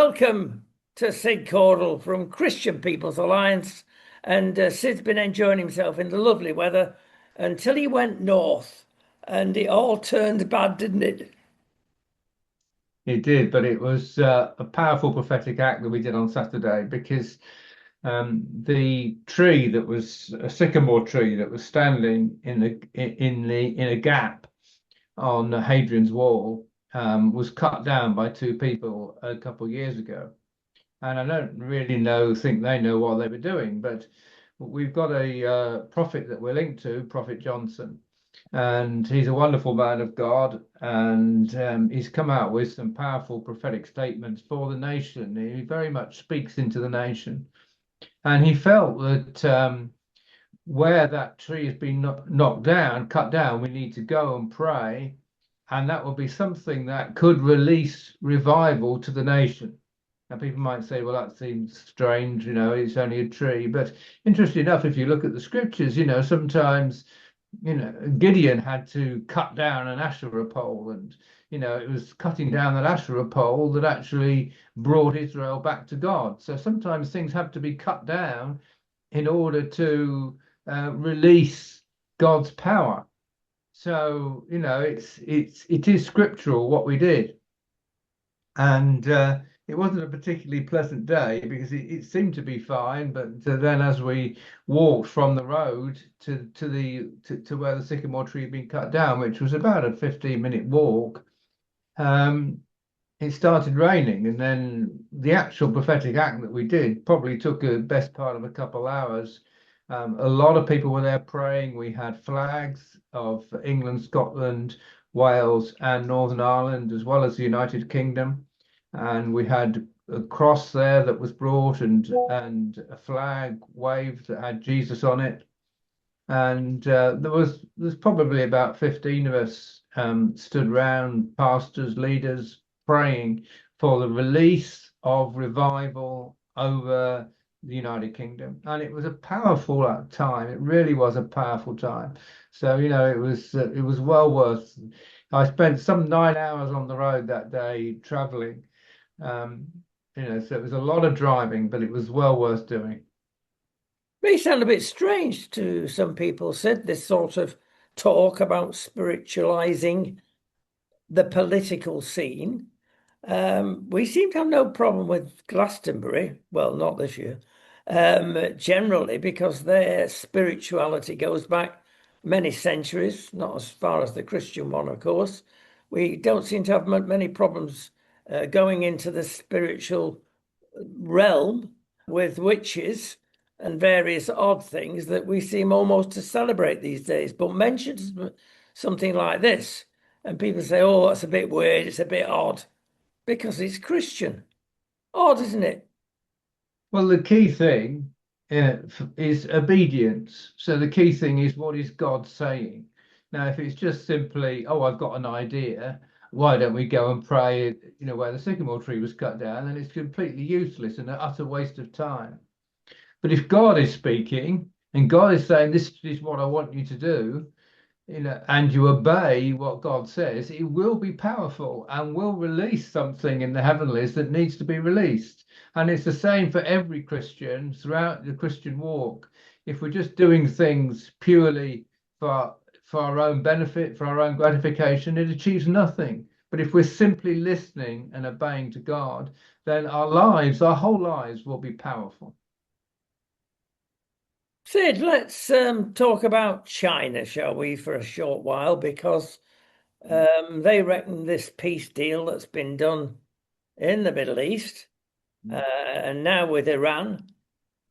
welcome to Sid Caudle from Christian People's Alliance. And Sid's been enjoying himself in the lovely weather until he went north, and it all turned bad, didn't it? It did, but it was a powerful prophetic act that we did on Saturday because the tree that was a sycamore tree that was standing in a gap on Hadrian's Wall was cut down by two people a couple of years ago. And I don't really think they know what they were doing, but we've got a prophet that we're linked to, Prophet Johnson, and he's a wonderful man of God, and he's come out with some powerful prophetic statements for the nation. He very much speaks into the nation, and he felt that where that tree has been knocked down, cut down, we need to go and pray, and that will be something that could release revival to the nation. Now, people might say, well, that seems strange, it's only a tree. But interesting enough, if you look at the scriptures, sometimes Gideon had to cut down an Asherah pole, and it was cutting down that Asherah pole that actually brought Israel back to God. So sometimes things have to be cut down in order to release God's power. So it is scriptural what we did, and it wasn't a particularly pleasant day because it seemed to be fine, but then as we walked from the road to where the sycamore tree had been cut down, which was about a 15-minute walk, it started raining, and then the actual prophetic act that we did probably took a best part of a couple hours. A lot of people were there praying. We had flags of England, Scotland, Wales, and Northern Ireland, as well as the United Kingdom. And we had a cross there that was brought, and a flag waved that had Jesus on it. And there's probably about 15 of us stood round, pastors, leaders, praying for the release of revival over the United Kingdom. And it was a powerful time. It really was a powerful time. So it was well worth. I spent some 9 hours on the road that day traveling. um, so it was a lot of driving, but it was well worth doing. May sound a bit strange to some people, Sid, this sort of talk about spiritualizing the political scene. We seem to have no problem with Glastonbury. Well, not this year. Generally, because their spirituality goes back many centuries, not as far as the Christian one, of course. We don't seem to have many problems going into the spiritual realm with witches and various odd things that we seem almost to celebrate these days. But mention something like this, and people say, oh, that's a bit weird, it's a bit odd, because it's Christian. Odd, isn't it? Well, the key thing is obedience. So the key thing is, what is God saying? Now, if it's just simply, oh, I've got an idea, why don't we go and pray, where the sycamore tree was cut down, then it's completely useless and an utter waste of time. But if God is speaking and God is saying, this is what I want you to do, and you obey what God says, it will be powerful and will release something in the heavenlies that needs to be released. And it's the same for every Christian throughout the Christian walk. If we're just doing things purely for our own benefit, for our own gratification, it achieves nothing. But if we're simply listening and obeying to God, then our whole lives will be powerful. Sid, let's talk about China, shall we, for a short while, because they reckon this peace deal that's been done in the Middle East and now with Iran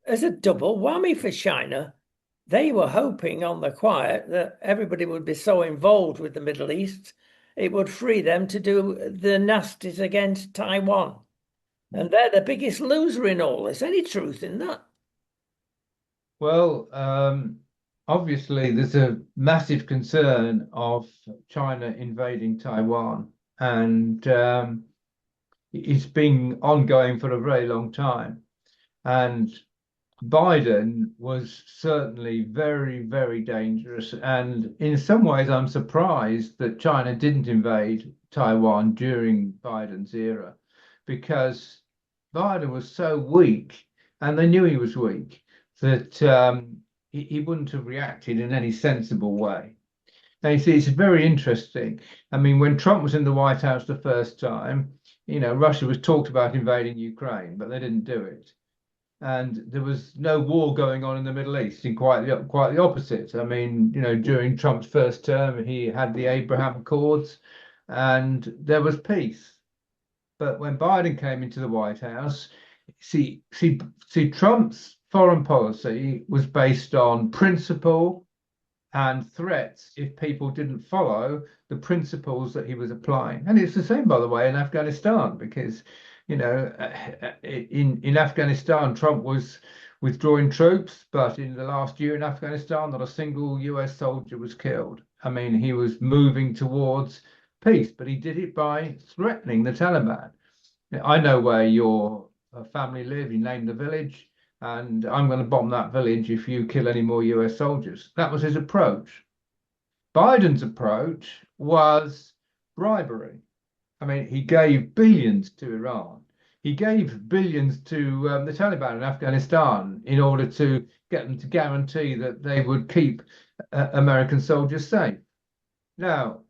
as a double whammy for China. They were hoping on the quiet that everybody would be so involved with the Middle East, it would free them to do the nasties against Taiwan. And they're the biggest loser in all this. Any truth in that? Well, obviously, there's a massive concern of China invading Taiwan, and it's been ongoing for a very long time. And Biden was certainly very, very dangerous. And in some ways, I'm surprised that China didn't invade Taiwan during Biden's era, because Biden was so weak, and they knew he was weak, that he wouldn't have reacted in any sensible way. Now, you see, it's very interesting. I mean, when Trump was in the White House the first time, Russia was talked about invading Ukraine, but they didn't do it. And there was no war going on in the Middle East, in quite the opposite. I mean, during Trump's first term, he had the Abraham Accords, and there was peace. But when Biden came into the White House, see, Trump's foreign policy was based on principle and threats if people didn't follow the principles that he was applying. And it's the same, by the way, in Afghanistan, because in Afghanistan, Trump was withdrawing troops, but in the last year in Afghanistan, not a single US soldier was killed. I mean, he was moving towards peace, but he did it by threatening the Taliban. I know where your family live, you name the village, and I'm going to bomb that village if you kill any more US soldiers. That was his approach. Biden's approach was bribery. I mean, he gave billions to Iran. He gave billions to the Taliban in Afghanistan in order to get them to guarantee that they would keep American soldiers safe. Now,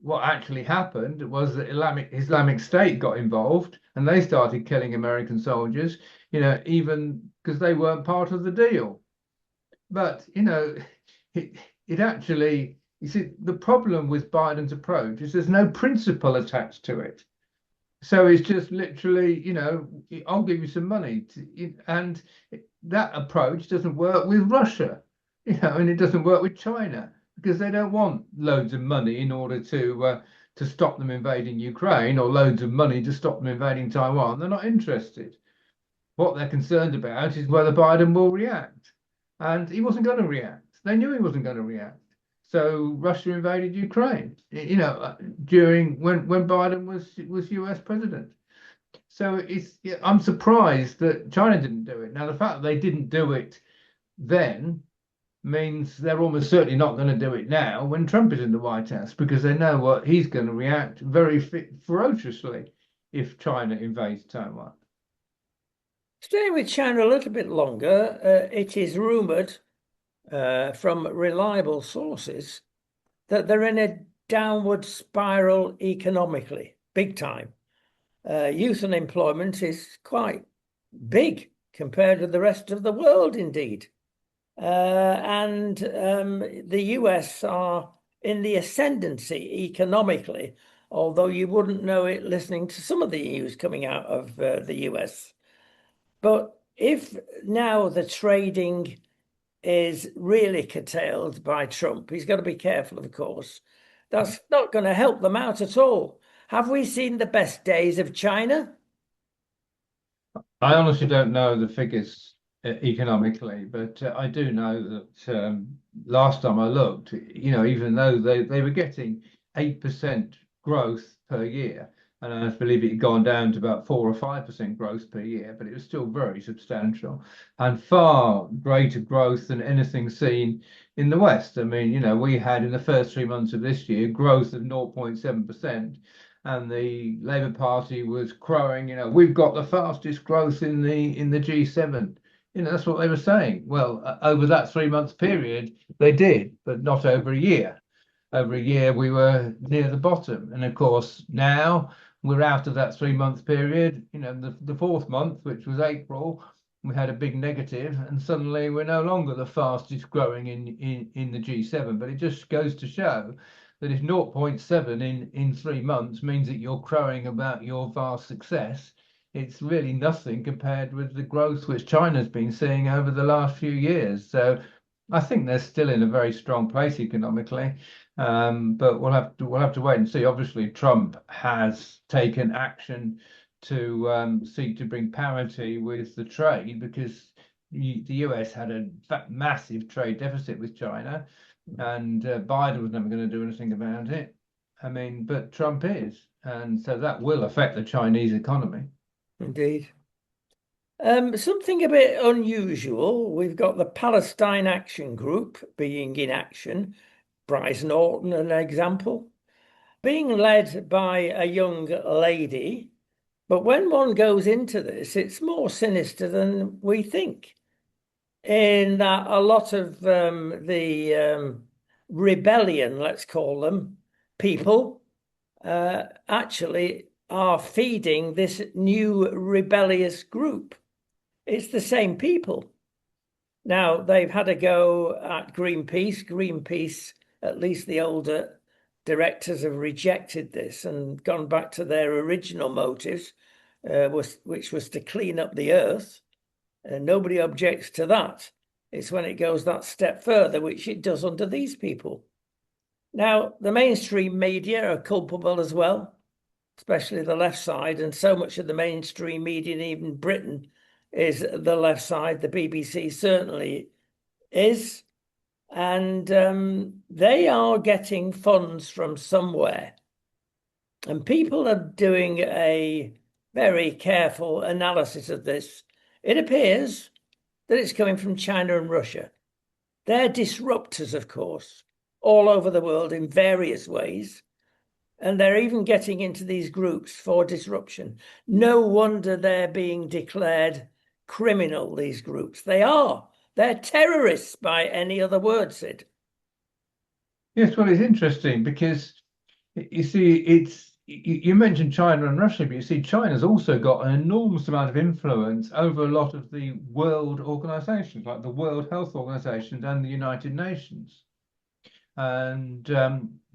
what actually happened was that Islamic State got involved and they started killing American soldiers, even because they weren't part of the deal. But, it actually, you see, the problem with Biden's approach is there's no principle attached to it. So it's just literally, I'll give you some money. And that approach doesn't work with Russia, and it doesn't work with China because they don't want loads of money in order to stop them invading Ukraine or loads of money to stop them invading Taiwan. They're not interested. What they're concerned about is whether Biden will react. And he wasn't going to react. They knew he wasn't going to react. So Russia invaded Ukraine, during when Biden was US president. So I'm surprised that China didn't do it. Now, the fact that they didn't do it then means they're almost certainly not going to do it now when Trump is in the White House, because they know what he's going to react very ferociously if China invades Taiwan. Staying with China a little bit longer, it is rumored from reliable sources that they're in a downward spiral economically, big time. Youth unemployment is quite big compared with the rest of the world, indeed. And the US are in the ascendancy economically, although you wouldn't know it listening to some of the news coming out of the US. But if now the trading is really curtailed by Trump, he's got to be careful, of course. That's not going to help them out at all. Have we seen the best days of China? I honestly don't know the figures economically, but I do know that last time I looked, even though they were getting 8% growth per year, and I believe it had gone down to about 4 or 5% growth per year, but it was still very substantial and far greater growth than anything seen in the West. I mean, we had in the first 3 months of this year growth of 0.7%, and the Labour Party was crowing, we've got the fastest growth in the G7. That's what they were saying. Well, over that 3 month period, they did, but not over a year. Over a year, we were near the bottom. And of course, now we're out of that 3 month period. The fourth month, which was April, we had a big negative, and suddenly we're no longer the fastest growing in the G7. But it just goes to show that if 0.7 in 3 months means that you're crowing about your vast success, it's really nothing compared with the growth which China's been seeing over the last few years. So I think they're still in a very strong place economically, but we'll have to wait and see. Obviously, Trump has taken action to seek to bring parity with the trade, because the US had a massive trade deficit with China, and Biden was never going to do anything about it. I mean, but Trump is, and so that will affect the Chinese economy. Indeed. Something a bit unusual. We've got the Palestine Action Group being in action. Bryce Norton, an example, being led by a young lady But when one goes into this, it's more sinister than we think, in that a lot of the rebellion, let's call them, people actually are feeding this new rebellious group. It's the same people. Now, they've had a go at Greenpeace. Greenpeace, at least the older directors, have rejected this and gone back to their original motives, which was to clean up the earth. Nobody objects to that. It's when it goes that step further, which it does under these people. Now, the mainstream media are culpable as well, especially the left side, and so much of the mainstream media, in even Britain, is the left side. The BBC certainly is. And they are getting funds from somewhere. And people are doing a very careful analysis of this. It appears that it's coming from China and Russia. They're disruptors, of course, all over the world in various ways. And they're even getting into these groups for disruption. No wonder they're being declared criminal, these groups. They are. They're terrorists by any other word, Sid. Yes, well, it's interesting because you see, you mentioned China and Russia, but you see, China's also got an enormous amount of influence over a lot of the world organizations, like the World Health Organization and the United Nations. And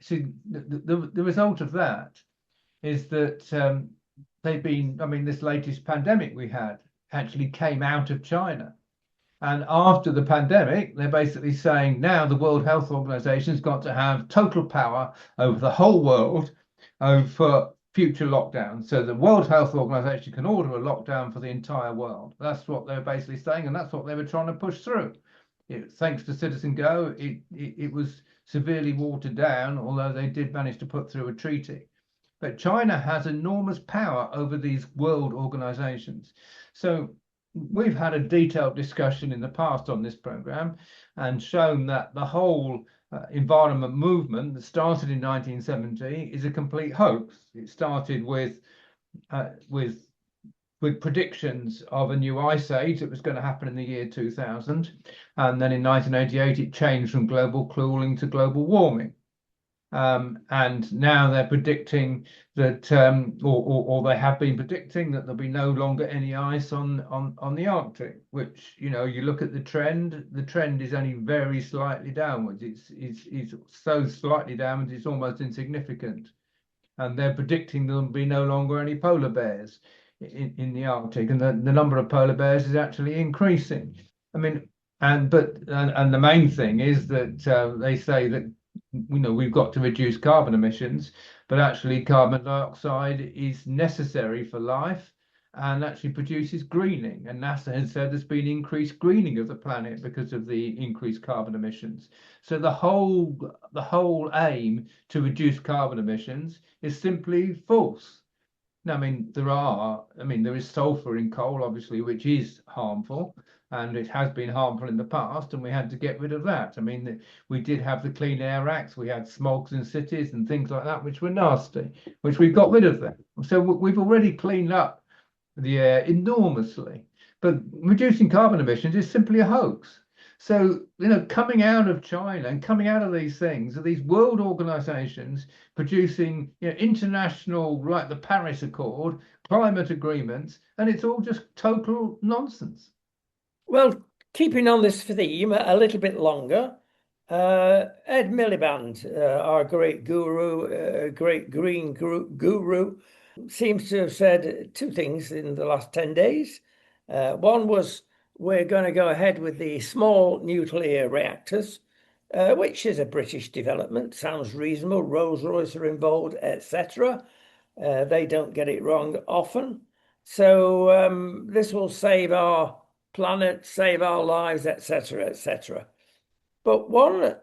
see, the result of that is that they've been, I mean, this latest pandemic we had actually came out of China. And after the pandemic, they're basically saying now the World Health Organization's got to have total power over the whole world for future lockdowns. So the World Health Organization can order a lockdown for the entire world. That's what they're basically saying, and that's what they were trying to push through. Thanks to Citizen Go, it was severely watered down, although they did manage to put through a treaty. But China has enormous power over these world organizations. So we've had a detailed discussion in the past on this program and shown that the whole environment movement that started in 1970 is a complete hoax. It started with predictions of a new ice age that was going to happen in the year 2000, and then in 1988 it changed from global cooling to global warming. And now they're predicting that, or they have been predicting that there'll be no longer any ice on the Arctic. Which, you know, you look at the trend is only very slightly downwards. It's so slightly downwards it's almost insignificant. And they're predicting there'll be no longer any polar bears in the Arctic, and the number of polar bears is actually increasing. I mean, and the main thing is that they say that, you know, we've got to reduce carbon emissions, but actually carbon dioxide is necessary for life and actually produces greening. And NASA has said there's been increased greening of the planet because of the increased carbon emissions. So the whole aim to reduce carbon emissions is simply false. Now, there is sulfur in coal, obviously, which is harmful, and it has been harmful in the past, and we had to get rid of that. I mean, we did have the Clean Air Acts, we had smogs in cities and things like that, which were nasty, which we got rid of them. So we've already cleaned up the air enormously, but reducing carbon emissions is simply a hoax. So, you know, coming out of China and coming out of these things are these world organizations producing, you know, international, like the Paris Accord, climate agreements, and it's all just total nonsense. Well, keeping on this theme a little bit longer, Ed Miliband, our great guru, great green guru, seems to have said two things in the last 10 days. One was we're going to go ahead with the small nuclear reactors, which is a British development, sounds reasonable. Rolls-Royce are involved, etc. They don't get it wrong often. So this will save our planet, save our lives, etc., etc. But one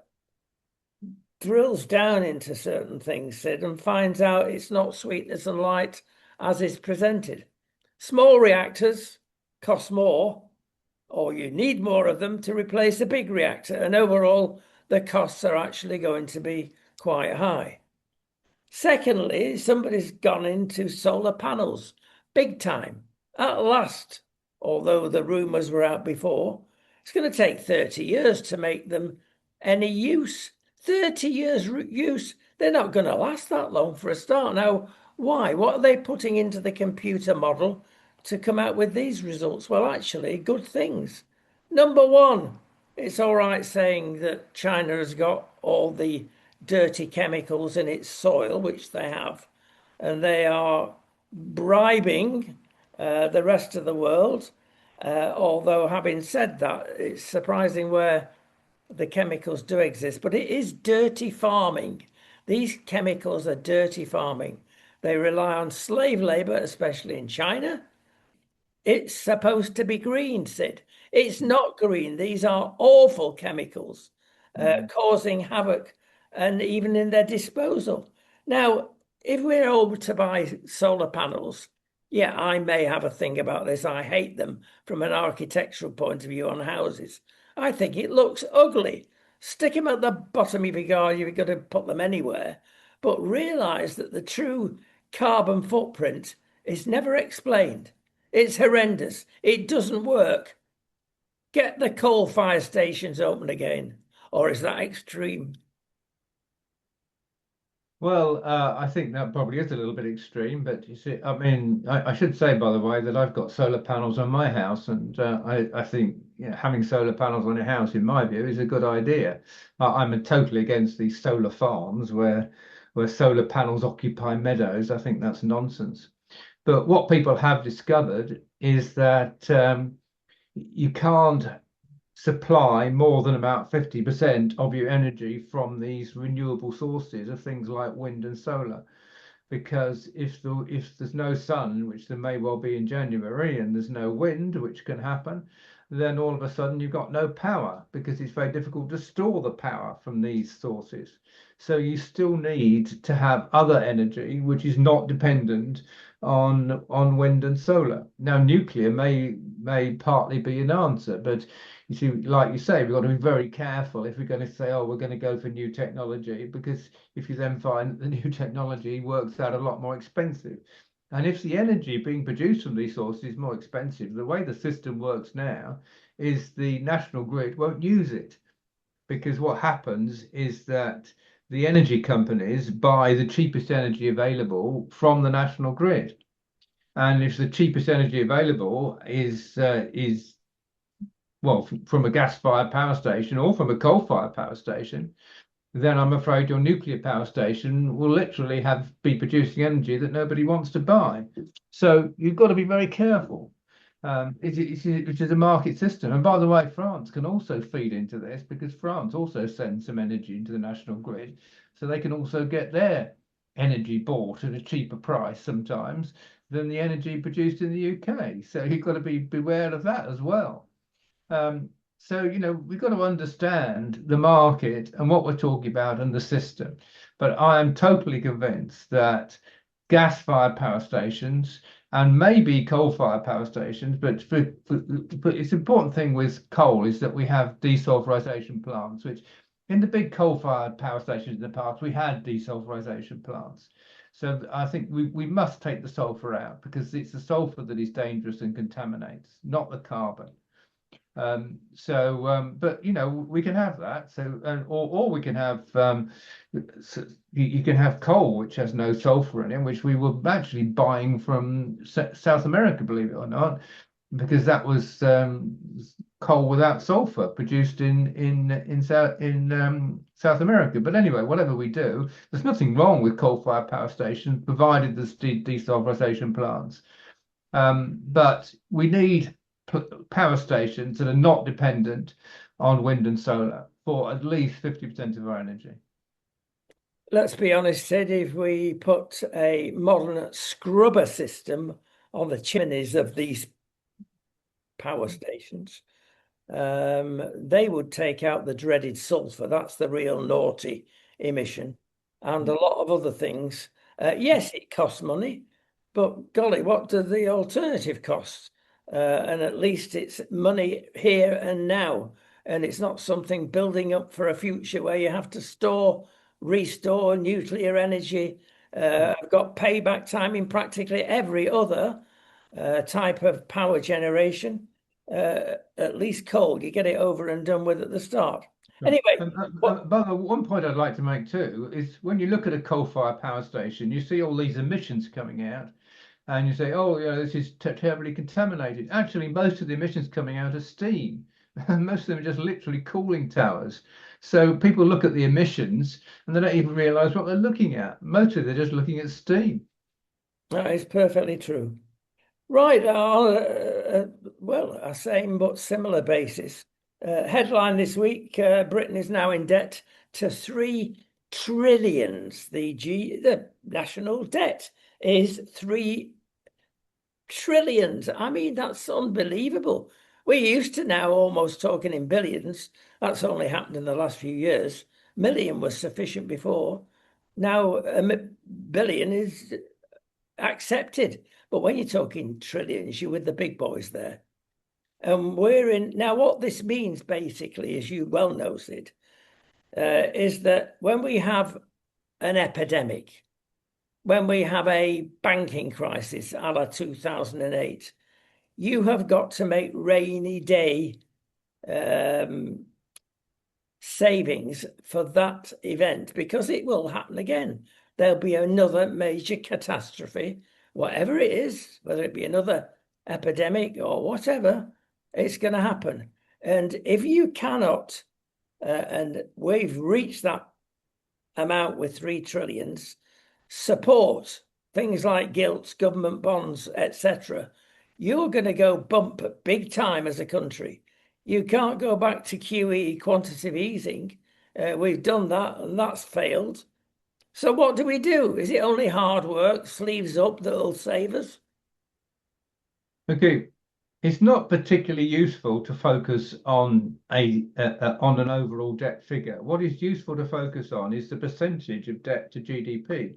drills down into certain things, Sid, and finds out it's not sweetness and light as is presented. Small reactors cost more, or you need more of them to replace a big reactor, and overall the costs are actually going to be quite high. Secondly, somebody's gone into solar panels, big time. At last, although the rumours were out before, it's going to take 30 years to make them any use. 30 years use, they're not going to last that long for a start. Now, why? What are they putting into the computer model to come out with these results? Well, actually, good things. Number one, it's all right saying that China has got all the dirty chemicals in its soil, which they have, and they are bribing the rest of the world. Although, having said that, it's surprising where the chemicals do exist, but it is dirty farming. These chemicals are dirty farming. They rely on slave labor, especially in China. It's supposed to be green, Sid. It's not green. These are awful chemicals causing havoc and even in their disposal. Now, if we're able to buy solar panels, yeah, I may have a thing about this. I hate them from an architectural point of view on houses. I think it looks ugly. Stick them at the bottom of your garden, you've got to put them anywhere. But realize that the true carbon footprint is never explained. It's horrendous. It doesn't work. Get the coal fire stations open again. Or is that extreme? Well, I think that probably is a little bit extreme, but you see, I mean, I should say, by the way, that I've got solar panels on my house, and I think having solar panels on your house, in my view, is a good idea. I'm totally against these solar farms where solar panels occupy meadows. I think that's nonsense. But what people have discovered is that you can't supply more than about 50% of your energy from these renewable sources of things like wind and solar. Because if there's no sun, which there may well be in January, and there's no wind, which can happen, then all of a sudden you've got no power because it's very difficult to store the power from these sources. So you still need to have other energy which is not dependent on wind and solar. Now, nuclear may partly be an answer, but you see, like you say, we've got to be very careful if we're going to say, oh, we're going to go for new technology, because if you then find that the new technology works out a lot more expensive. And if the energy being produced from these sources is more expensive, the way the system works now is the national grid won't use it. Because what happens is that the energy companies buy the cheapest energy available from the national grid. And if the cheapest energy available is well, from a gas-fired power station or from a coal-fired power station, then I'm afraid your nuclear power station will literally be producing energy that nobody wants to buy. So you've got to be very careful. It is a market system. And by the way, France can also feed into this because France also sends some energy into the national grid. So they can also get their energy bought at a cheaper price sometimes than the energy produced in the UK. So you've got to be beware of that as well. So, we've got to understand the market and what we're talking about and the system. But I am totally convinced that gas-fired power stations and maybe coal-fired power stations, but it's important thing with coal is that we have desulfurization plants, which in the big coal-fired power stations in the past, we had desulfurization plants. So I think we must take the sulfur out because it's the sulfur that is dangerous and contaminates, not the carbon. But we can have that. So, or we can have you can have coal which has no sulfur in it, which we were actually buying from South America, believe it or not, because that was coal without sulfur produced in South America. But anyway, whatever we do, there's nothing wrong with coal-fired power stations, provided there's desulfurization plants. But we need power stations that are not dependent on wind and solar for at least 50% of our energy. Let's be honest, Sid, if we put a modern scrubber system on the chimneys of these power stations, they would take out the dreaded sulfur. That's the real naughty emission, and a lot of other things. Yes, it costs money, but golly, what do the alternative cost? And at least it's money here and now, and it's not something building up for a future where you have to restore nuclear energy. I've got payback time in practically every other type of power generation, at least coal, you get it over and done with at the start. Sure. Anyway, what? But one point I'd like to make too is when you look at a coal-fired power station, you see all these emissions coming out, and you say, "Oh, yeah, this is terribly contaminated." Actually, most of the emissions coming out are steam. Most of them are just literally cooling towers. So people look at the emissions and they don't even realise what they're looking at. Mostly they're just looking at steam. That is perfectly true. Right, well, a same but similar basis. Headline this week: Britain is now in debt to 3 trillions. The national debt is 3 trillions. I mean, that's unbelievable. We're used to now almost talking in billions. That's only happened in the last few years. Million was sufficient before. Now billion is accepted. But when you're talking trillions, you're with the big boys there. And we're in now. What this means, basically, as you well know, Sid, is that when we have an epidemic, when we have a banking crisis a la 2008, you have got to make rainy day um, savings for that event because it will happen again. There'll be another major catastrophe, whatever it is, whether it be another epidemic or whatever, it's going to happen. And if you cannot, and we've reached that amount with 3 trillions, support things like gilts, government bonds, etc., you're going to go bump big time as a country. You can't go back to QE, quantitative easing. We've done that and that's failed. So what do we do? Is it only hard work, sleeves up, that'll save us? Okay, it's not particularly useful to focus on on an overall debt figure. What is useful to focus on is the percentage of debt to GDP.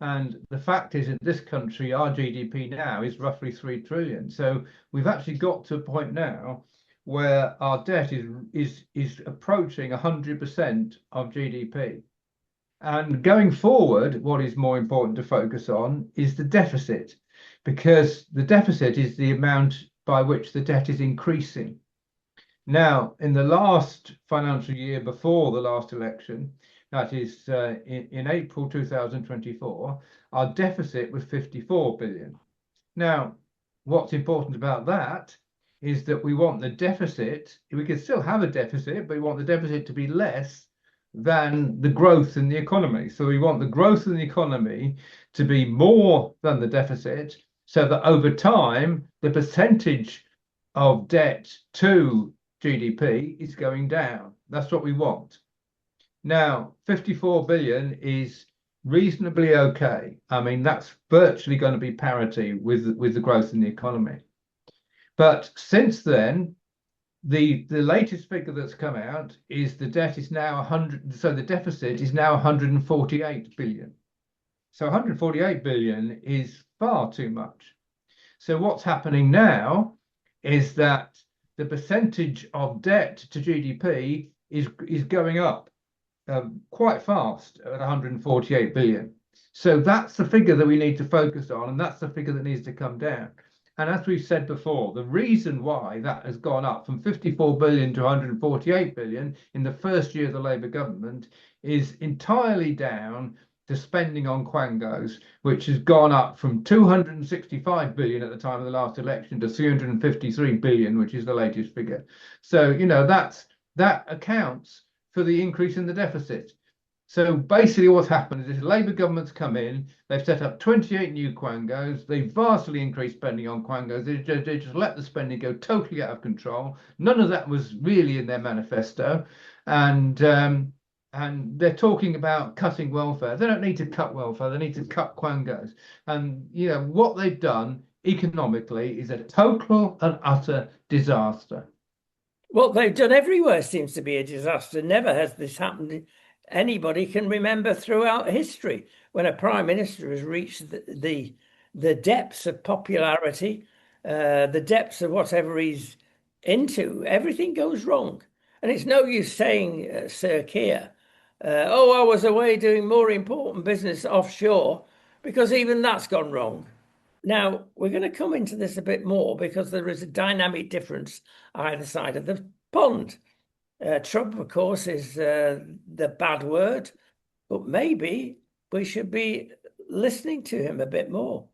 And the fact is, in this country, our GDP now is roughly 3 trillion. So we've actually got to a point now where our debt is approaching 100% of GDP. And going forward, what is more important to focus on is the deficit, because the deficit is the amount by which the debt is increasing. Now, in the last financial year before the last election, that is in April 2024, our deficit was 54 billion. Now, what's important about that is that we want the deficit, we can still have a deficit, but we want the deficit to be less than the growth in the economy. So we want the growth in the economy to be more than the deficit, so that over time, the percentage of debt to GDP is going down. That's what we want. Now, 54 billion is reasonably okay. I mean, that's virtually going to be parity with the growth in the economy. But since then, the latest figure that's come out is the debt is now 100, so the deficit is now 148 billion. So 148 billion is far too much. So what's happening now is that the percentage of debt to GDP is going up quite fast at 148 billion. So that's the figure that we need to focus on, and that's the figure that needs to come down. And as we've said before, the reason why that has gone up from 54 billion to 148 billion in the first year of the Labour government is entirely down to spending on quangos, which has gone up from 265 billion at the time of the last election to 353 billion, which is the latest figure. So, that accounts for the increase in the deficit. So basically what's happened is this Labour government's come in, they've set up 28 new quangos, they've vastly increased spending on quangos, they just let the spending go totally out of control. None of that was really in their manifesto. And they're talking about cutting welfare. They don't need to cut welfare, they need to cut quangos. And what they've done economically is a total and utter disaster. What they've done everywhere seems to be a disaster. Never has this happened. Anybody can remember throughout history when a prime minister has reached the depths of popularity, the depths of whatever he's into, everything goes wrong. And it's no use saying, Sir Keir, oh, I was away doing more important business offshore, because even that's gone wrong. Now, we're going to come into this a bit more because there is a dynamic difference either side of the pond. Trump, of course, is the bad word, but maybe we should be listening to him a bit more.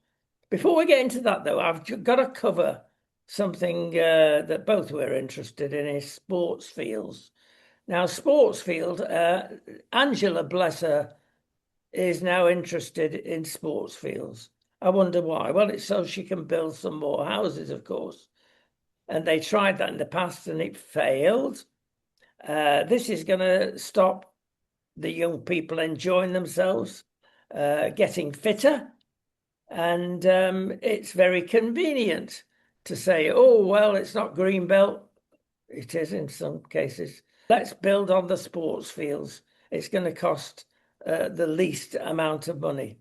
Before we get into that, though, I've got to cover something that both we're interested in is sports fields. Now, sports field, Angela, bless her, is now interested in sports fields. I wonder why. Well, it's so she can build some more houses, of course. And they tried that in the past and it failed. This is going to stop the young people enjoying themselves, getting fitter. And it's very convenient to say, oh, well, it's not Greenbelt. It is in some cases. Let's build on the sports fields. It's going to cost the least amount of money.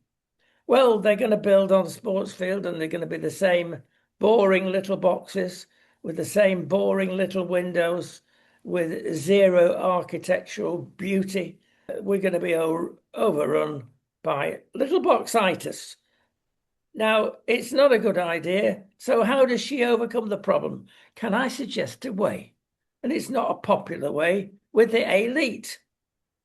Well, they're going to build on the sports field and they're going to be the same boring little boxes with the same boring little windows with zero architectural beauty. We're going to be overrun by little boxitis. Now, it's not a good idea. So how does she overcome the problem? Can I suggest a way? And it's not a popular way with the elite.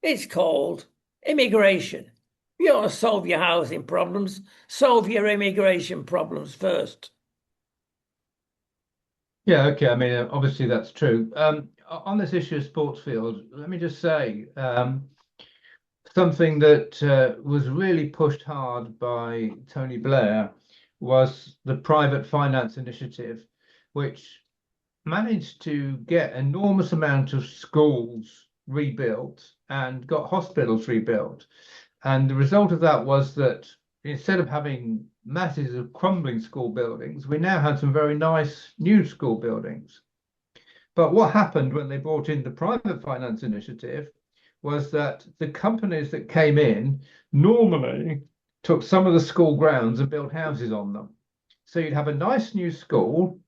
It's called immigration. You ought to solve your housing problems, solve your immigration problems first. Yeah, okay. I mean, obviously that's true. On this issue of sports field, let me just say something that was really pushed hard by Tony Blair was the private finance initiative, which managed to get enormous amount of schools rebuilt and got hospitals rebuilt. And the result of that was that instead of having masses of crumbling school buildings, we now had some very nice new school buildings. But what happened when they brought in the private finance initiative was that the companies that came in normally took some of the school grounds and built houses on them. So you'd have a nice new school,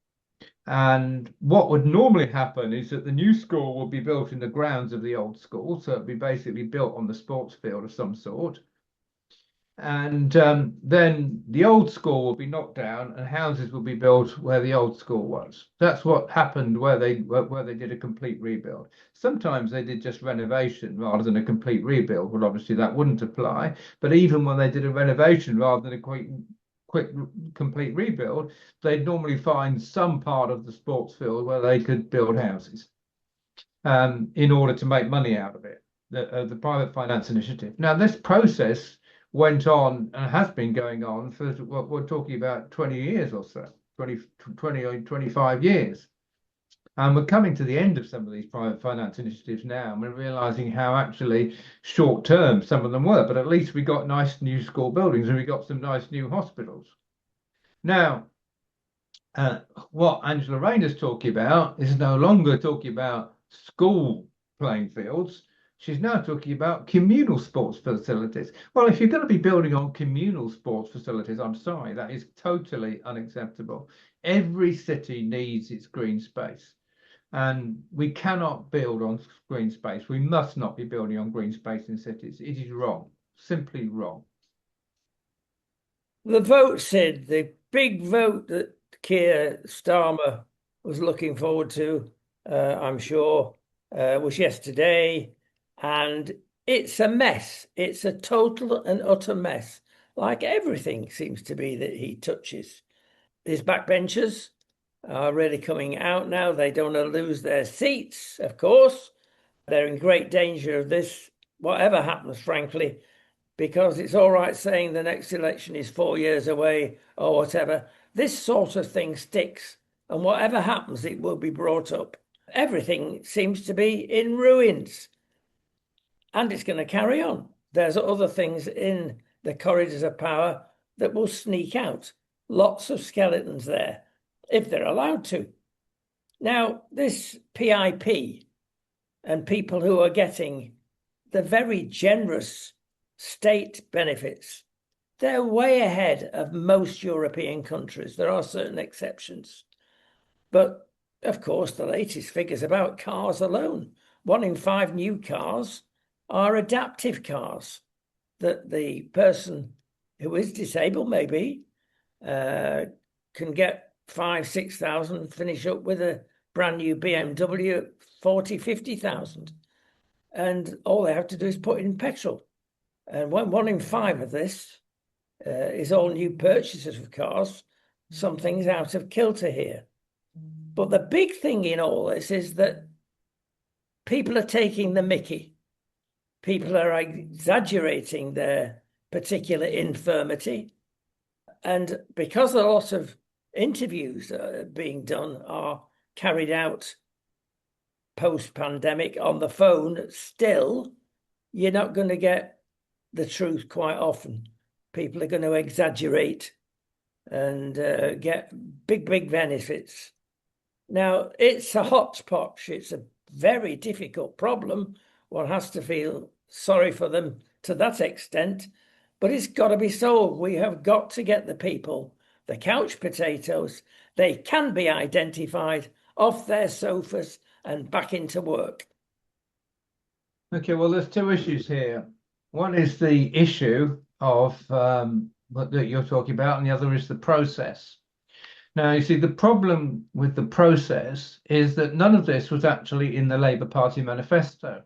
and what would normally happen is that the new school would be built in the grounds of the old school. So it'd be basically built on the sports field of some sort. And then the old school will be knocked down and houses will be built where the old school was. That's what happened where they did a complete rebuild. Sometimes they did just renovation rather than a complete rebuild. Well, obviously that wouldn't apply. But even when they did a renovation rather than a quick complete rebuild, they'd normally find some part of the sports field where they could build houses in order to make money out of it. The private finance initiative. Now, this process went on and has been going on for what we're talking about 20 years or so, 20 or 25 years. And we're coming to the end of some of these private finance initiatives now, and we're realizing how actually short term some of them were. But at least we got nice new school buildings and we got some nice new hospitals. Now, what Angela Rayner's talking about is no longer talking about school playing fields. She's now talking about communal sports facilities. Well, if you're going to be building on communal sports facilities, I'm sorry, that is totally unacceptable. Every city needs its green space, and we cannot build on green space. We must not be building on green space in cities. It is wrong, simply wrong. The vote, Sid, the big vote that Keir Starmer was looking forward to, I'm sure, was yesterday. And it's a mess. It's a total and utter mess, like everything seems to be that he touches. His backbenchers are really coming out now. They don't want to lose their seats, of course. They're in great danger of this, whatever happens, frankly, because it's all right saying the next election is 4 years away or whatever. This sort of thing sticks, and whatever happens, it will be brought up. Everything seems to be in ruins, and it's going to carry on. There's other things in the corridors of power that will sneak out. Lots of skeletons there, if they're allowed to. Now, this PIP and people who are getting the very generous state benefits, they're way ahead of most European countries. There are certain exceptions. But of course, the latest figures about cars alone, 1 in 5 new cars are adaptive cars that the person who is disabled maybe can get 5,000, 6,000, finish up with a brand new BMW at 40,000, 50,000. And all they have to do is put in petrol. And one in five of this is all new purchases of cars. Something's out of kilter here. But the big thing in all this is that people are taking the mickey. People are exaggerating their particular infirmity. And because a lot of interviews being done are carried out post-pandemic on the phone, still, you're not going to get the truth quite often. People are going to exaggerate and get big benefits. Now, it's a hodgepodge. It's a very difficult problem. One has to feel sorry for them to that extent, but it's got to be solved. We have got to get the people, the couch potatoes, they can be identified, off their sofas and back into work. Okay, well, there's two issues here. One is the issue of what that you're talking about, and the other is the process. Now, you see, the problem with the process is that none of this was actually in the Labour Party manifesto.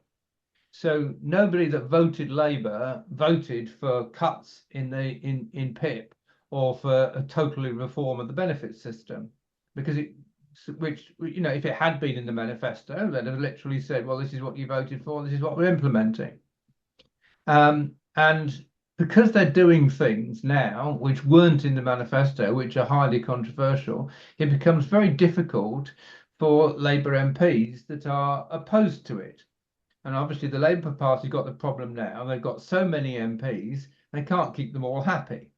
So nobody that voted Labour voted for cuts in PIP or for a totally reform of the benefit system, because which, you know, if it had been in the manifesto, they'd have literally said, well, this is what you voted for, this is what we're implementing. And because they're doing things now which weren't in the manifesto, which are highly controversial, it becomes very difficult for Labour MPs that are opposed to it. And obviously the Labour Party got the problem now. They've got so many MPs, they can't keep them all happy.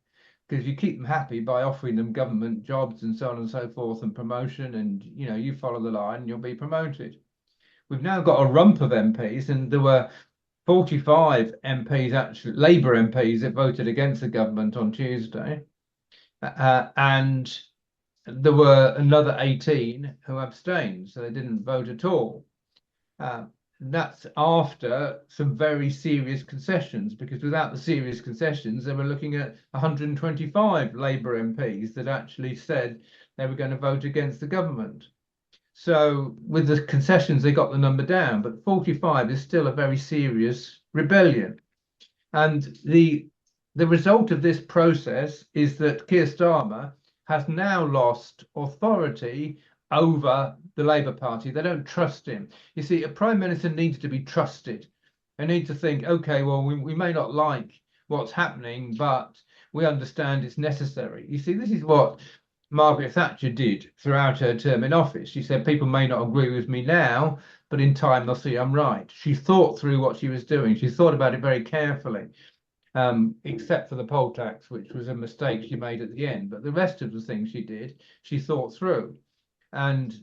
Because you keep them happy by offering them government jobs and so on and so forth, and promotion, and you know, you follow the line and you'll be promoted. We've now got a rump of MPs, and there were 45 MPs, actually Labour MPs, that voted against the government on Tuesday, and there were another 18 who abstained, so they didn't vote at all. That's after some very serious concessions, because without the serious concessions, they were looking at 125 Labour MPs that actually said they were going to vote against the government. So with the concessions, they got the number down, but 45 is still a very serious rebellion. And the result of this process is that Keir Starmer has now lost authority over the Labour Party. They don't trust him. You see, a Prime Minister needs to be trusted. They need to think, okay, well, we may not like what's happening, but we understand it's necessary. You see, this is what Margaret Thatcher did throughout her term in office. She said, people may not agree with me now, but in time they'll see I'm right. She thought through what she was doing. She thought about it very carefully, except for the poll tax, which was a mistake she made at the end. But the rest of the things she did, she thought through. And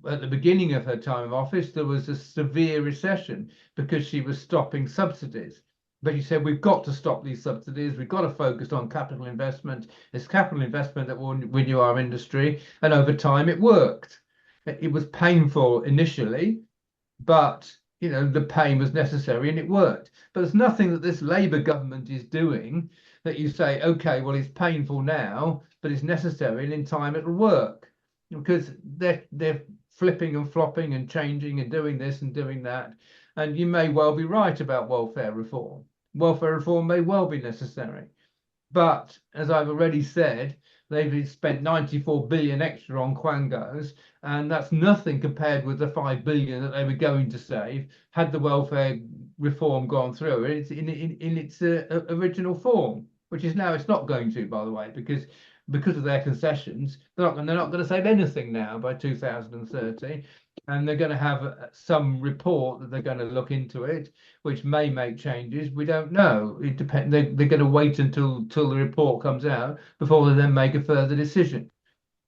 at the beginning of her time of office, there was a severe recession because she was stopping subsidies. But she said, we've got to stop these subsidies. We've got to focus on capital investment. It's capital investment that will renew our industry. And over time, it worked. It was painful initially, but you know, the pain was necessary and it worked. But there's nothing that this Labour government is doing that you say, okay, well, it's painful now, but it's necessary and in time it'll work. Because they're flipping and flopping and changing and doing this and doing that. And you may well be right about welfare reform. Welfare reform may well be necessary. But as I've already said, they've spent 94 billion extra on Quangos, and that's nothing compared with the 5 billion that they were going to save had the welfare reform gone through in its original form, which is now it's not going to, by the way, because of their concessions, they're not going to save anything now by 2030. And they're going to have some report that they're going to look into it, which may make changes. We don't know. It depends. They're going to wait until the report comes out before they then make a further decision.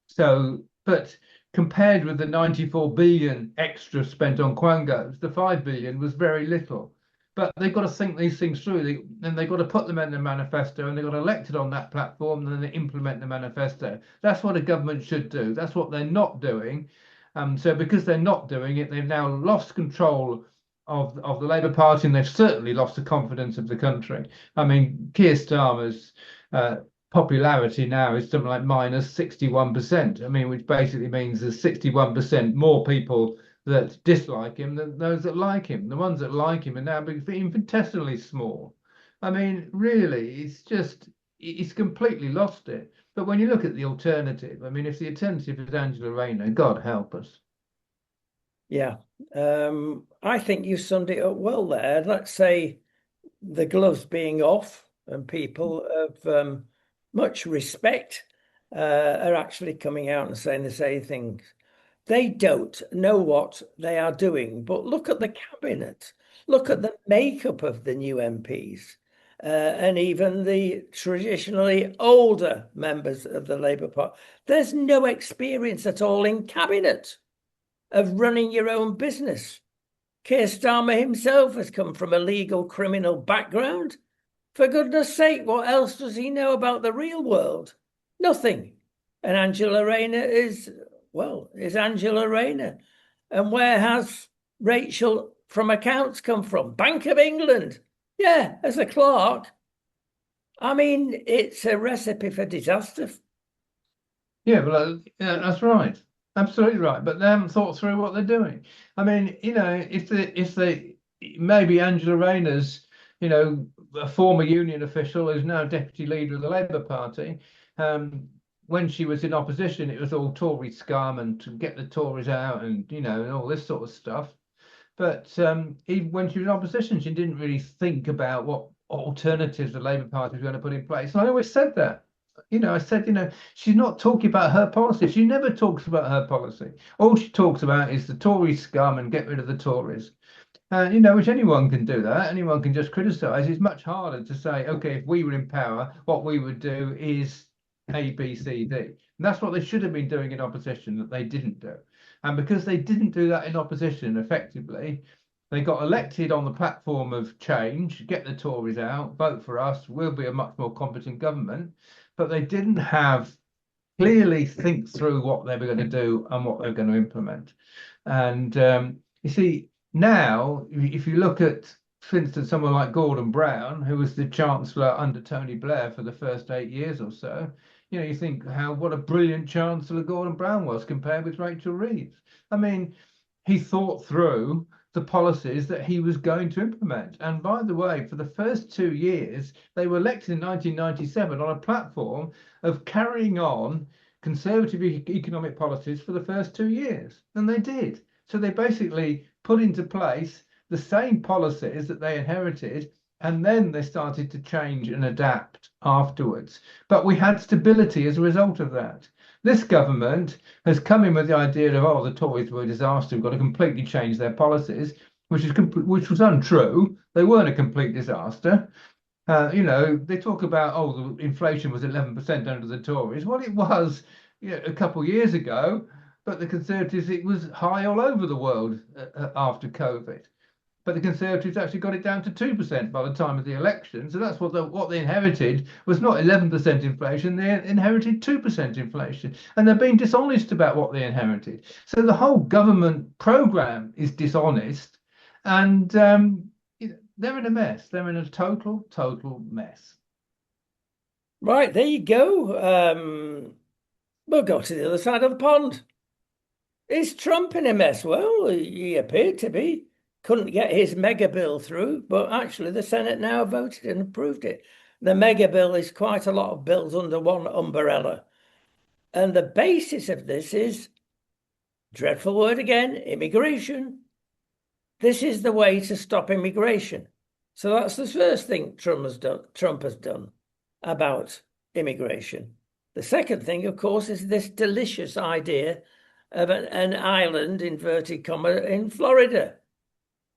So, but compared with the 94 billion extra spent on Quangos, the 5 billion was very little. But they've got to think these things through, and they've got to put them in the manifesto, and they've got elected on that platform, and then they implement the manifesto. That's what a government should do. That's what they're not doing. So because they're not doing it, they've now lost control of the Labour Party, and they've certainly lost the confidence of the country. I mean, Keir Starmer's popularity now is something like minus 61%. I mean, which basically means there's 61% more people that dislike him than those that like him. The ones that like him are now infinitesimally small. I mean, really, it's completely lost it. But when you look at the alternative, I mean, if the alternative is Angela Rayner, God help us. Yeah. I think you summed it up well there. Let's say the gloves being off and people of much respect are actually coming out and saying the same things. They don't know what they are doing, but look at the cabinet, look at the makeup of the new MPs, and even the traditionally older members of the Labour Party. There's no experience at all in cabinet of running your own business. Keir Starmer himself has come from a legal criminal background. For goodness sake, what else does he know about the real world? Nothing. And Angela Rayner is Angela Rayner. And where has Rachel from accounts come from? Bank of England. Yeah, as a clerk. I mean, it's a recipe for disaster. Yeah, well, yeah, that's right. Absolutely right. But they haven't thought through what they're doing. I mean, if they maybe Angela Rayner's, a former union official who's now deputy leader of the Labour Party, um, when she was in opposition, it was all Tory scum and to get the Tories out and all this sort of stuff. But even when she was in opposition, she didn't really think about what alternatives the Labour Party was going to put in place. And I always said that. I said, she's not talking about her policy. She never talks about her policy. All she talks about is the Tory scum and get rid of the Tories. Which anyone can do that. Anyone can just criticise. It's much harder to say, okay, if we were in power, what we would do is A, B, C, D. And that's what they should have been doing in opposition that they didn't do. And because they didn't do that in opposition effectively, they got elected on the platform of change, get the Tories out, vote for us, we'll be a much more competent government. But they didn't have clearly think through what they were going to do and what they were going to implement. And you see, now, if you look at, for instance, someone like Gordon Brown, who was the Chancellor under Tony Blair for the first 8 years or so, you think what a brilliant Chancellor Gordon Brown was compared with Rachel Reeves. I mean, he thought through the policies that he was going to implement. And by the way, for the first 2 years, they were elected in 1997 on a platform of carrying on conservative economic policies for the first 2 years. And they did. So they basically put into place the same policies that they inherited, and then they started to change and adapt afterwards. But we had stability as a result of that. This government has come in with the idea of, the Tories were a disaster, we've got to completely change their policies, which was untrue. They weren't a complete disaster. They talk about, the inflation was 11% under the Tories. Well, it was a couple of years ago, but the Conservatives, it was high all over the world after COVID. But the Conservatives actually got it down to 2% by the time of the election. So that's what they inherited was not 11% inflation, they inherited 2% inflation. And they're being dishonest about what they inherited. So the whole government programme is dishonest. And they're in a mess. They're in a total mess. Right, there you go. We'll go to the other side of the pond. Is Trump in a mess? Well, he appeared to be. Couldn't get his mega bill through, but actually the Senate now voted and approved it. The mega bill is quite a lot of bills under one umbrella. And the basis of this is, dreadful word again, immigration. This is the way to stop immigration. So that's the first thing Trump has done about immigration. The second thing, of course, is this delicious idea of an island, inverted comma, in Florida.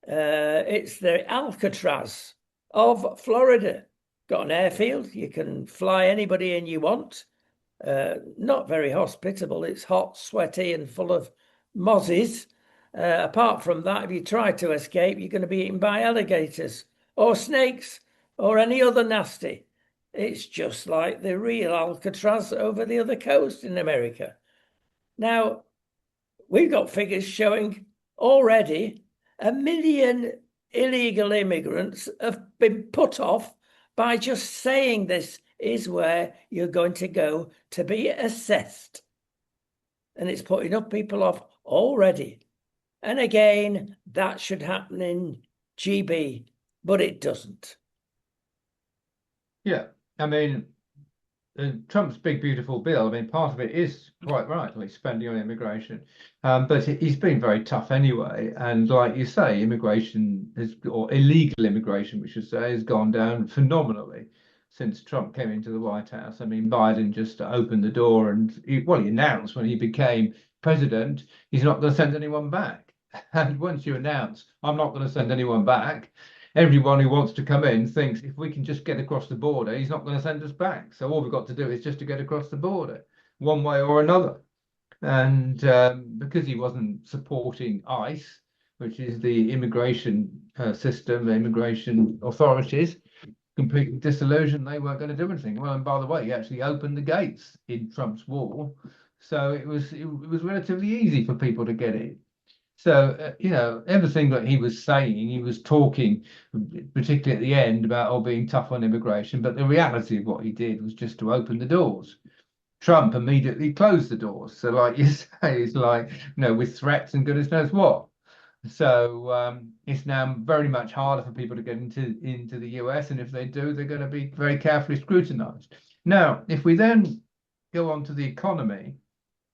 It's the Alcatraz of Florida. Got an airfield. You can fly anybody in you want. Not very hospitable. It's hot, sweaty, and full of mozzies. Apart from that, if you try to escape, you're going to be eaten by alligators or snakes or any other nasty. It's just like the real Alcatraz over the other coast in America. Now, we've got figures showing already 1 million illegal immigrants have been put off by just saying this is where you're going to go to be assessed. And it's putting up people off already. And again, that should happen in GB, but it doesn't. Yeah, I mean, Trump's big beautiful bill. I mean, part of it is quite right, like spending on immigration, but he's been very tough anyway. And like you say, immigration is, or illegal immigration, we should say, has gone down phenomenally since Trump came into the White House. I mean, Biden just opened the door and he announced when he became president, he's not going to send anyone back. And once you announce, I'm not going to send anyone back, everyone who wants to come in thinks if we can just get across the border, he's not going to send us back. So all we've got to do is just to get across the border, one way or another. And because he wasn't supporting ICE, which is the immigration system, the immigration authorities, completely disillusioned, they weren't going to do anything. Well, and by the way, he actually opened the gates in Trump's wall, so it was relatively easy for people to get in. So, everything that he was saying, he was talking, particularly at the end, about being tough on immigration. But the reality of what he did was just to open the doors. Trump immediately closed the doors. So, like you say, it's like, with threats and goodness knows what. So it's now very much harder for people to get into the US. And if they do, they're going to be very carefully scrutinized. Now, if we then go on to the economy,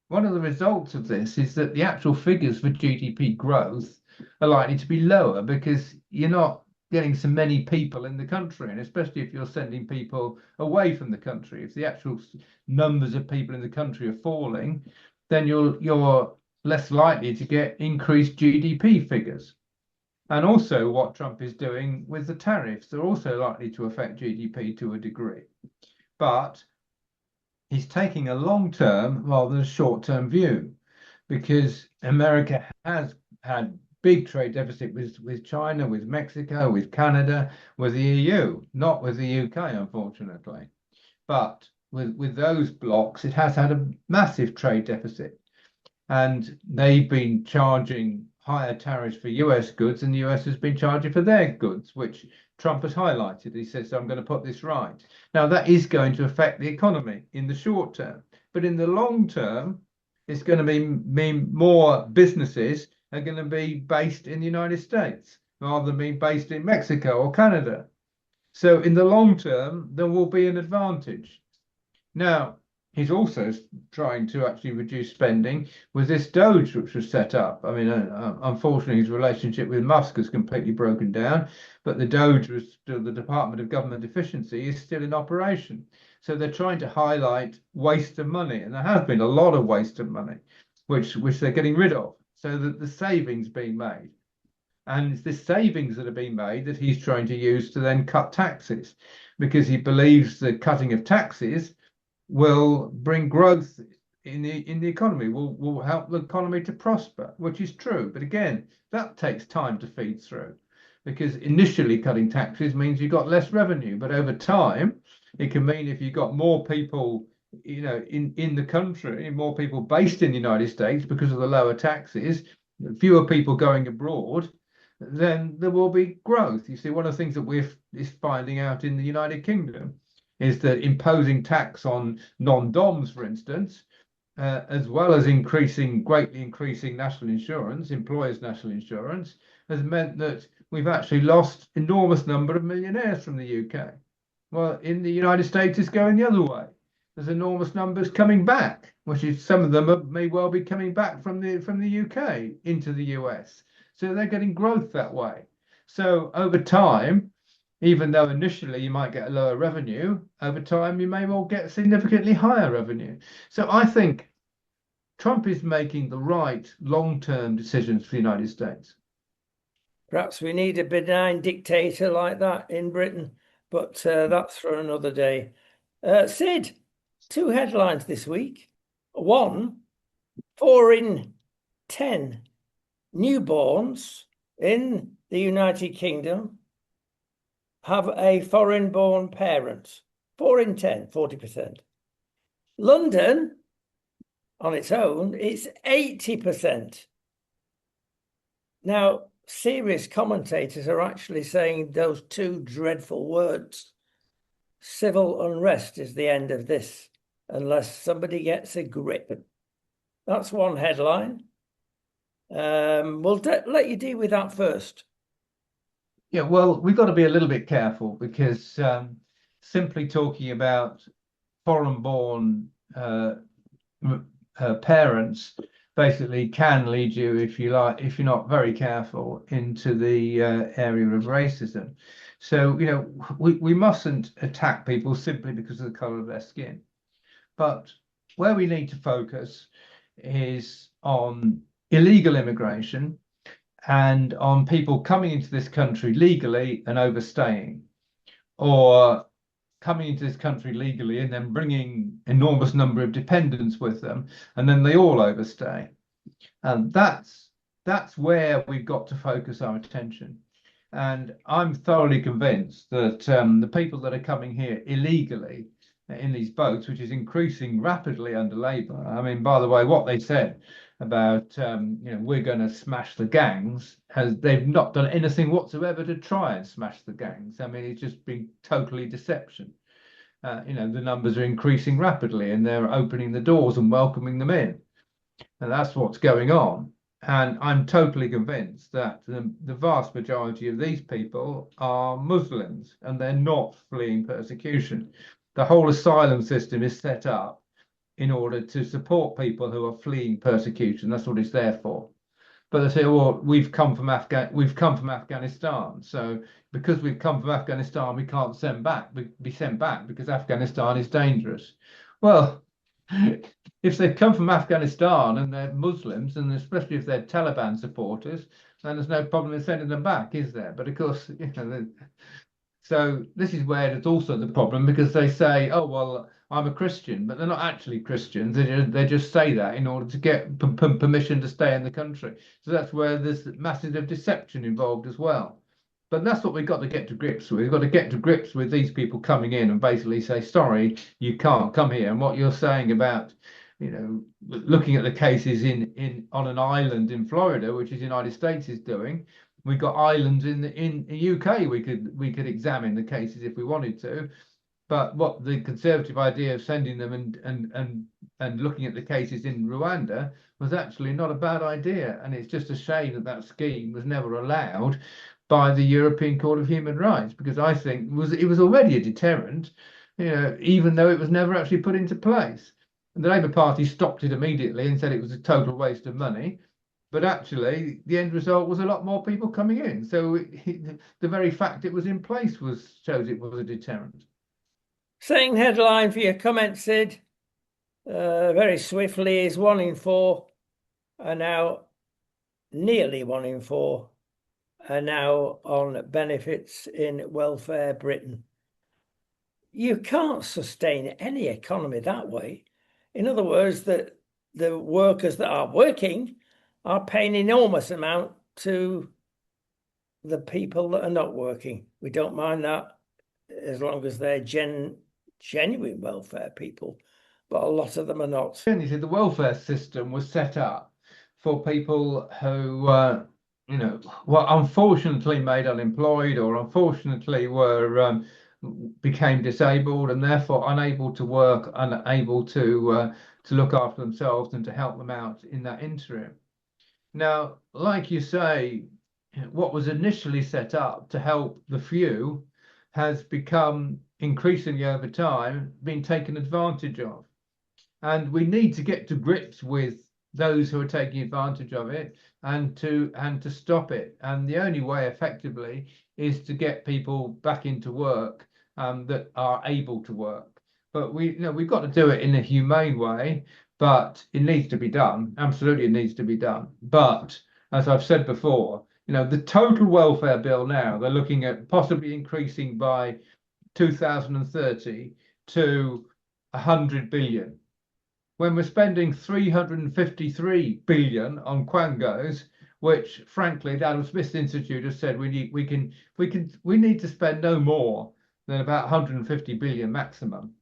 one of the results of this is that the actual figures for GDP growth are likely to be lower because you're not getting so many people in the country, and especially if you're sending people away from the country. If the actual numbers of people in the country are falling, then you're less likely to get increased GDP figures. And also what Trump is doing with the tariffs are also likely to affect GDP to a degree. But he's taking a long-term rather than a short-term view because America has had big trade deficit with China, with Mexico, with Canada, with the EU, not with the UK, unfortunately. But with those blocks, it has had a massive trade deficit. And they've been charging higher tariffs for US goods, and the US has been charging for their goods, which Trump has highlighted. He says, I'm going to put this right. Now, that is going to affect the economy in the short term, but in the long term, it's going to mean more businesses are going to be based in the United States rather than being based in Mexico or Canada. So, in the long term, there will be an advantage. Now, he's also trying to actually reduce spending with this Doge, which was set up. I mean, unfortunately, his relationship with Musk has completely broken down, but the Doge was still, the Department of Government Efficiency is still in operation. So they're trying to highlight waste of money, and there has been a lot of waste of money, which they're getting rid of, so that the savings being made. And it's the savings that are being made that he's trying to use to then cut taxes, because he believes the cutting of taxes will bring growth in the economy, will help the economy to prosper, which is true. But again, that takes time to feed through, because initially cutting taxes means you've got less revenue, but over time, it can mean if you've got more people, in the country, more people based in the United States because of the lower taxes, fewer people going abroad, then there will be growth. You see, one of the things that we're finding out in the United Kingdom is that imposing tax on non-DOMs, for instance, as well as greatly increasing national insurance, employers' national insurance, has meant that we've actually lost enormous number of millionaires from the UK. Well, in the United States, it's going the other way. There's enormous numbers coming back, which is some of them may well be coming back from the UK into the US. So they're getting growth that way. So over time, even though initially you might get a lower revenue, over time you may well get significantly higher revenue. So I think Trump is making the right long-term decisions for the United States. Perhaps we need a benign dictator like that in Britain, but that's for another day. Sid, 2 headlines this week. One, 4 in 10 newborns in the United Kingdom have a foreign-born parent. 4 in 10, 40%. London, on its own, it's 80%. Now, serious commentators are actually saying those 2 dreadful words, civil unrest is the end of this unless somebody gets a grip. That's one headline. We'll let you deal with that first. Yeah, well, we've got to be a little bit careful because simply talking about foreign-born parents basically can lead you, if you like, if you're not very careful, into the area of racism. So, we mustn't attack people simply because of the color of their skin. But where we need to focus is on illegal immigration and on people coming into this country legally and overstaying, or coming into this country legally and then bringing enormous number of dependents with them, and then they all overstay. And that's where we've got to focus our attention. And I'm thoroughly convinced that the people that are coming here illegally in these boats, which is increasing rapidly under Labour. I mean, by the way, what they said about we're going to smash the gangs, has they've not done anything whatsoever to try and smash the gangs. I mean, it's just been totally deception. The numbers are increasing rapidly, and they're opening the doors and welcoming them in, and that's what's going on. And I'm totally convinced that the vast majority of these people are Muslims and they're not fleeing persecution. The whole asylum system is set up in order to support people who are fleeing persecution. That's what it's there for. But they say, well, we've come from Afghanistan. So because we've come from Afghanistan, we can't be sent back because Afghanistan is dangerous. Well, if they've come from Afghanistan and they're Muslims, and especially if they're Taliban supporters, then there's no problem in sending them back, is there? But of course, so this is where it's also the problem, because they say, oh, well, I'm a Christian, but they're not actually Christians. They just say that in order to get permission to stay in the country. So that's where there's massive deception involved as well. But that's what we've got to get to grips with. We've got to get to grips with these people coming in and basically say, sorry, you can't come here. And what you're saying about, looking at the cases in on an island in Florida, which the United States is doing. We've got islands in the UK. We could examine the cases if we wanted to, but what the Conservative idea of sending them and looking at the cases in Rwanda was actually not a bad idea. And it's just a shame that that scheme was never allowed by the European Court of Human Rights, because I think it was already a deterrent, even though it was never actually put into place. And the Labour Party stopped it immediately and said it was a total waste of money. But actually, the end result was a lot more people coming in. So the very fact it was in place shows it was a deterrent. Same headline for your comment, Sid. Very swiftly is 1 in 4 are now, nearly 1 in 4 are now on benefits in welfare Britain. You can't sustain any economy that way. In other words, that the workers that are working are paying enormous amount to the people that are not working. We don't mind that as long as they're genuine welfare people, but a lot of them are not. You see, the welfare system was set up for people who, were unfortunately made unemployed, or unfortunately became disabled and therefore unable to work, unable to look after themselves and to help them out in that interim. Now, like you say, what was initially set up to help the few has become increasingly over time being taken advantage of. And we need to get to grips with those who are taking advantage of it and to stop it. And the only way effectively is to get people back into work that are able to work. But we've got to do it in a humane way, but it needs to be done. Absolutely, it needs to be done. But as I've said before, the total welfare bill now, they're looking at possibly increasing by 2030 to 100 billion. When we're spending 353 billion on quangos, which frankly, the Adam Smith Institute has said we need to spend no more than about 150 billion maximum.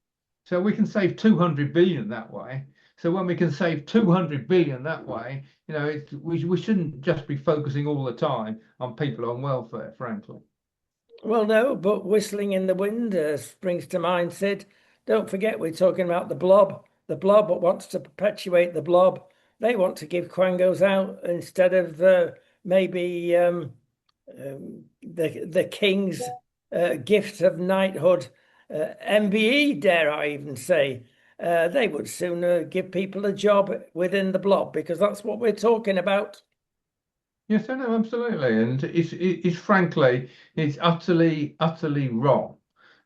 So we can save 200 billion that way. So when we can save 200 billion that way, we shouldn't just be focusing all the time on people on welfare, frankly. Well, no, but whistling in the wind springs to mind, Sid. Don't forget, we're talking about the blob. The blob wants to perpetuate the blob. They want to give quangos out instead of maybe the king's gift of knighthood, MBE, dare I even say. They would sooner give people a job within the blob because that's what we're talking about. Yes, I know, absolutely, and it's frankly, it's utterly wrong,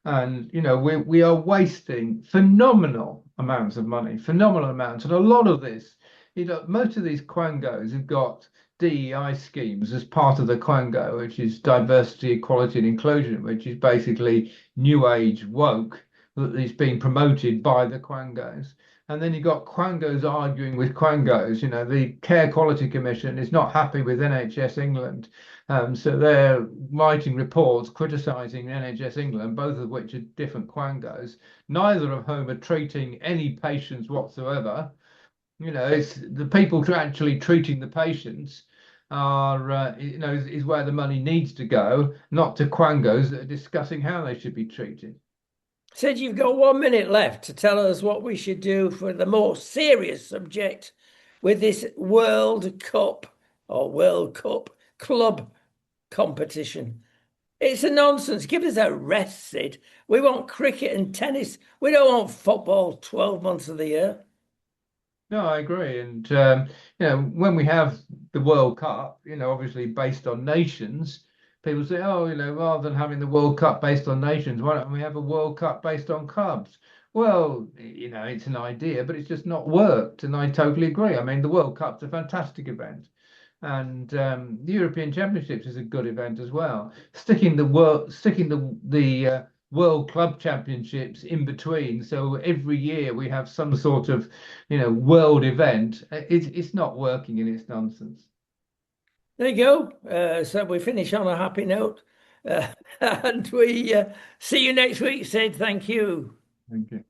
and we are wasting phenomenal amounts of money, phenomenal amounts, and a lot of this, most of these quangos have got DEI schemes as part of the quango, which is diversity, equality, and inclusion, which is basically new age woke that is being promoted by the quangos. And then you've got quangos arguing with quangos. The Care Quality Commission is not happy with NHS England. So they're writing reports criticising NHS England, both of which are different quangos, neither of whom are treating any patients whatsoever. It's the people actually treating the patients are, is where the money needs to go, not to quangos that are discussing how they should be treated. Said you've got 1 minute left to tell us what we should do for the more serious subject with this World Cup or World Cup club competition. It's a nonsense. Give us a rest, Sid. We want cricket and tennis. We don't want football 12 months of the year. No, I agree. And when we have the World Cup, obviously based on nations, people say, oh, rather than having the World Cup based on nations, why don't we have a World Cup based on clubs? Well, it's an idea, but it's just not worked. And I totally agree. I mean, the World Cup's a fantastic event. And the European Championships is a good event as well. Sticking the World Club Championships in between, so every year we have some sort of world event. It's not working and it's nonsense. There you go. So we finish on a happy note. Uh, and we see you next week, Sid. Thank you. Thank you.